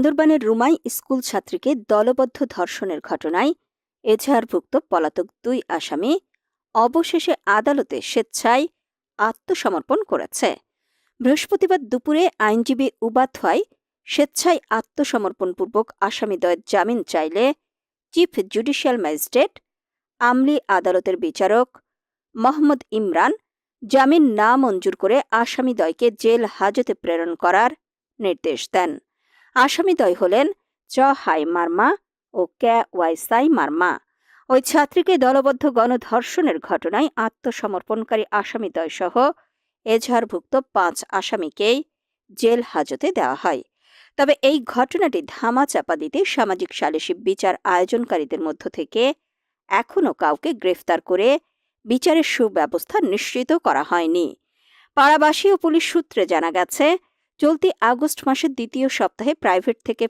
বান্দরবানের রুমাই স্কুল ছাত্রীকে দলবদ্ধ ধর্ষণের ঘটনায় এজাহারভুক্ত পলাতক 2 আসামি অবশেষে আদালতে স্বেচ্ছায় আত্মসমর্পণ করেছে। বৃহস্পতিবার দুপুরে আইনজীবী উবাথওয়ায় স্বেচ্ছায় আত্মসমর্পণপূর্বক আসামিদ্বয়ের জামিন চাইলে চিফ জুডিশিয়াল ম্যাজিস্ট্রেট আমলি আদালতের বিচারক মোহাম্মদ ইমরান জামিন না মঞ্জুর করে আসামিদ্বয়কে জেল হাজতে প্রেরণ করার নির্দেশ দেন। আসামিদ্বয় হলেন চ হাই মার্মা ও ক্যা ওয়াইসাই মার্মা। ওই ছাত্রীকে দলবদ্ধ গণধর্ষণের ঘটনায় আত্মসমর্পণকারী আসামিদ্বয় সহ এজাহারভুক্ত 5 আসামিকেই জেল হাজতে দেওয়া হয়। তবে এই ঘটনাটি ধামাচাপা দিতে সামাজিক সালিসি বিচার আয়োজনকারীদের মধ্য থেকে এখনও কাউকে গ্রেফতার করে বিচারের সুব্যবস্থা নিশ্চিত করা হয়নি। পাড়াবাসী ও পুলিশ সূত্রে জানা গেছে, চলতি আগস্ট মাসের দ্বিতীয় সপ্তাহে প্রাইভেট থেকে